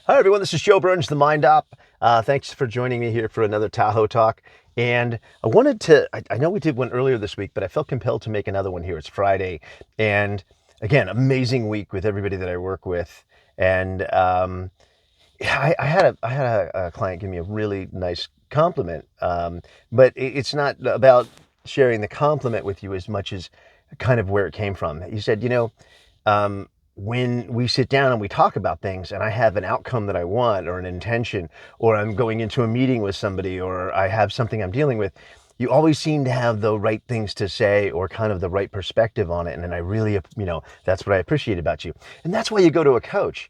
Hi, everyone. This is Joe Burns, the Mind Op. Thanks for joining me here for another Tahoe Talk. And I know we did one earlier this week, but I felt compelled to make another one here. It's Friday. And again, amazing week with everybody that I work with. And I had a client give me a really nice compliment. But it's not about sharing the compliment with you as much as kind of where it came from. He said, um, when we sit down and we talk about things and I have an outcome that I want or an intention, or I'm going into a meeting with somebody, or I have something I'm dealing with, you always seem to have the right things to say or kind of the right perspective on it. And then I really, that's what I appreciate about you. And that's why you go to a coach,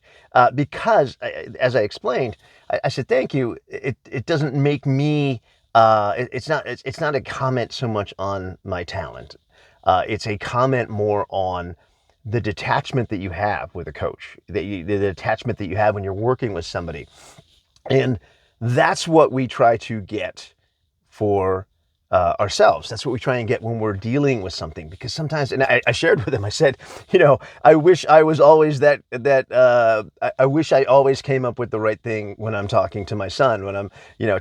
because as I explained, I said, thank you. It doesn't make me, it's not a comment so much on my talent. It's a comment more on the detachment that you have with a coach, the detachment that you have when you're working with somebody. And that's what we try to get for ourselves. That's what we try and get when we're dealing with something. Because sometimes, and I shared with him, I said, I wish I was always I wish I always came up with the right thing when I'm talking to my son, when I'm,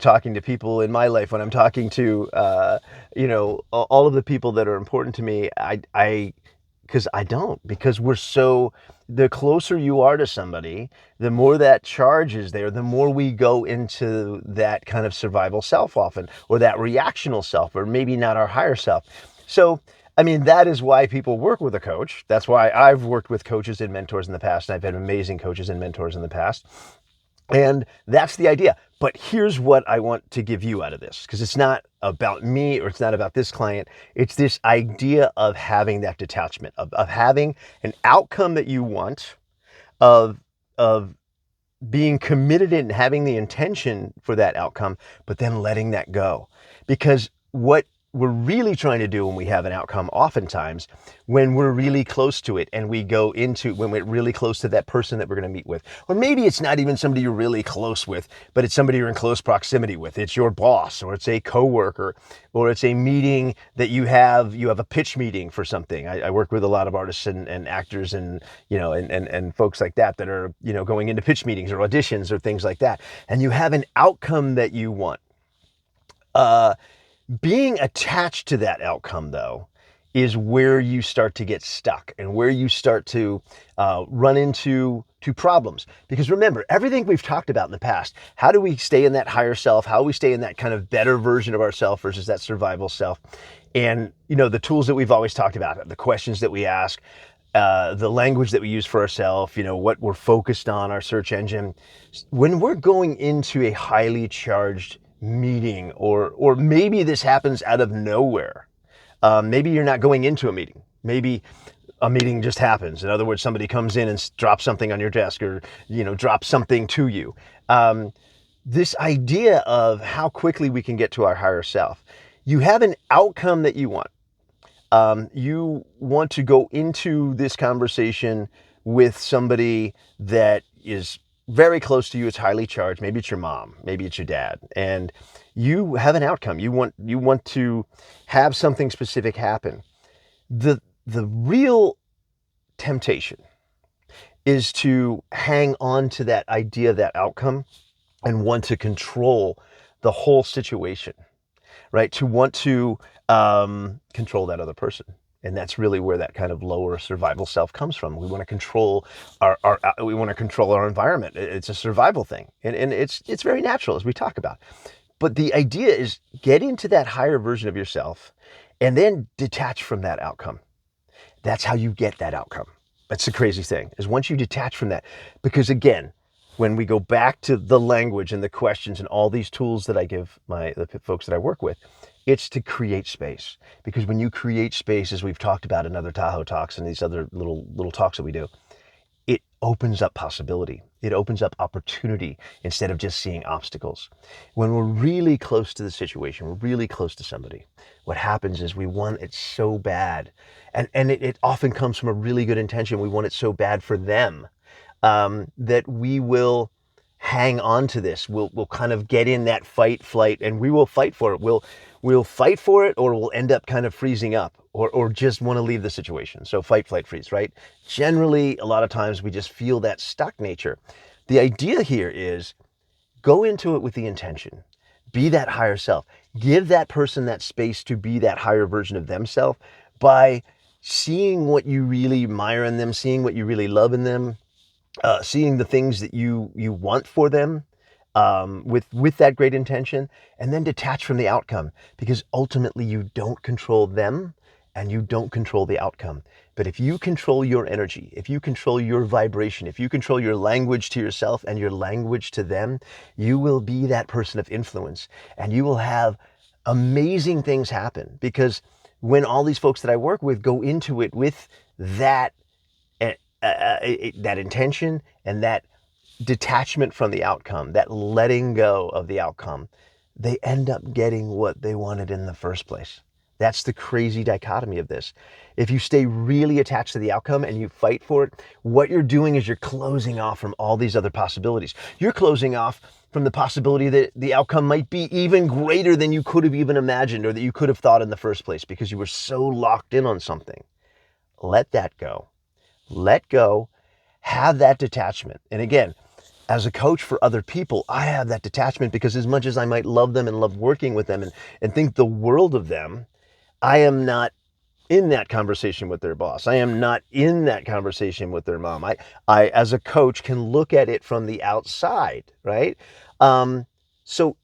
talking to people in my life, when I'm talking to, all of the people that are important to me. Because I don't, because the closer you are to somebody, the more that charge is there, the more we go into that kind of survival self often, or that reactional self, or maybe not our higher self. So, I mean, that is why people work with a coach. That's why I've worked with coaches and mentors in the past, and I've had amazing coaches and mentors in the past. And that's the idea. But here's what I want to give you out of this, because it's not about me or it's not about this client. It's this idea of having that detachment, of having an outcome that you want, of, of being committed and having the intention for that outcome, but then letting that go. Because what we're really trying to do when we have an outcome, oftentimes, when we're really close to it and when we're really close to that person that we're going to meet with, or maybe it's not even somebody you're really close with, but it's somebody you're in close proximity with. It's your boss, or it's a coworker, or it's a meeting that you have a pitch meeting for something. I work with a lot of artists and actors and, and folks like that are, going into pitch meetings or auditions or things like that. And you have an outcome that you want. Being attached to that outcome, though, is where you start to get stuck and where you start to run into problems. Because remember, everything we've talked about in the past, how do we stay in that higher self? How do we stay in that kind of better version of ourselves versus that survival self? And, the tools that we've always talked about, the questions that we ask, the language that we use for ourselves, what we're focused on, our search engine. When we're going into a highly charged meeting, or maybe this happens out of nowhere. Maybe you're not going into a meeting. Maybe a meeting just happens. In other words, somebody comes in and drops something on your desk, or, drops something to you. This idea of how quickly we can get to our higher self. You have an outcome that you want. You want to go into this conversation with somebody that is very close to you. It's highly charged. Maybe it's your mom, maybe it's your dad, and you have an outcome. You want to have something specific happen. The real temptation is to hang on to that idea, that outcome, and want to control the whole situation, right? To want to control that other person. And that's really where that kind of lower survival self comes from. We want to control we want to control our environment. It's a survival thing. And it's very natural, as we talk about. But the idea is get into that higher version of yourself and then detach from that outcome. That's how you get that outcome. That's the crazy thing, is once you detach from that. Because again, when we go back to the language and the questions and all these tools that I give the folks that I work with, it's to create space. Because when you create space, as we've talked about in other Tahoe talks and these other little talks that we do, it opens up possibility. It opens up opportunity instead of just seeing obstacles. When we're really close to the situation, we're really close to somebody, what happens is we want it so bad. And it often comes from a really good intention. We want it so bad for them, that we will hang on to this. We'll kind of get in that fight, flight, and we will fight for it. We'll fight for it, or we'll end up kind of freezing up, or just want to leave the situation. So fight, flight, freeze, right? Generally, a lot of times we just feel that stuck nature. The idea here is go into it with the intention. Be that higher self. Give that person that space to be that higher version of themselves by seeing what you really admire in them, seeing what you really love in them, seeing the things that you want for them, with that great intention, and then detach from the outcome, because ultimately you don't control them and you don't control the outcome. But if you control your energy, if you control your vibration, if you control your language to yourself and your language to them, you will be that person of influence, and you will have amazing things happen. Because when all these folks that I work with go into it with that that intention and that detachment from the outcome, that letting go of the outcome, they end up getting what they wanted in the first place. That's the crazy dichotomy of this. If you stay really attached to the outcome and you fight for it, what you're doing is you're closing off from all these other possibilities. You're closing off from the possibility that the outcome might be even greater than you could have even imagined, or that you could have thought in the first place, because you were so locked in on something. Let that go. Let go. Have that detachment. And again, as a coach for other people, I have that detachment, because as much as I might love them and love working with them and think the world of them, I am not in that conversation with their boss. I am not in that conversation with their mom. I as a coach, can look at it from the outside, right? So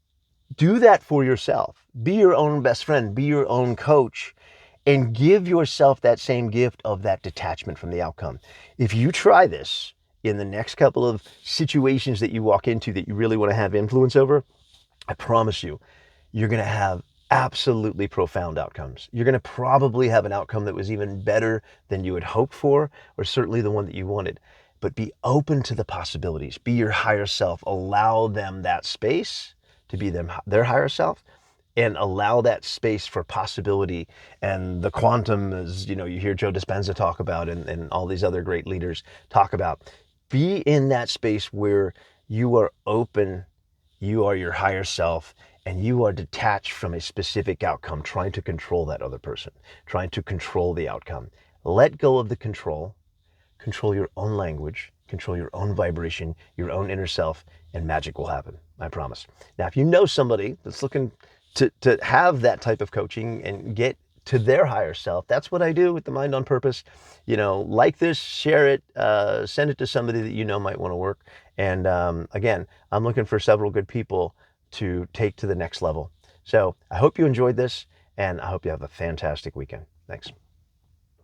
do that for yourself. Be your own best friend. Be your own coach. And give yourself that same gift of that detachment from the outcome. If you try this in the next couple of situations that you walk into that you really want to have influence over, I promise you, you're going to have absolutely profound outcomes. You're going to probably have an outcome that was even better than you had hoped for, or certainly the one that you wanted. But be open to the possibilities. Be your higher self. Allow them that space to be their higher self, and allow that space for possibility. And the quantum, as you know, you hear Joe Dispenza talk about, and all these other great leaders talk about. Be in that space where you are open, you are your higher self, and you are detached from a specific outcome, trying to control that other person, trying to control the outcome. Let go of the control. Control your own language, control your own vibration, your own inner self, and magic will happen. I promise. Now, if you know somebody that's looking to have that type of coaching and get to their higher self, that's what I do with the Mind on Purpose. Like this, share it, send it to somebody that you know might want to work. And again, I'm looking for several good people to take to the next level. So I hope you enjoyed this, and I hope you have a fantastic weekend. Thanks.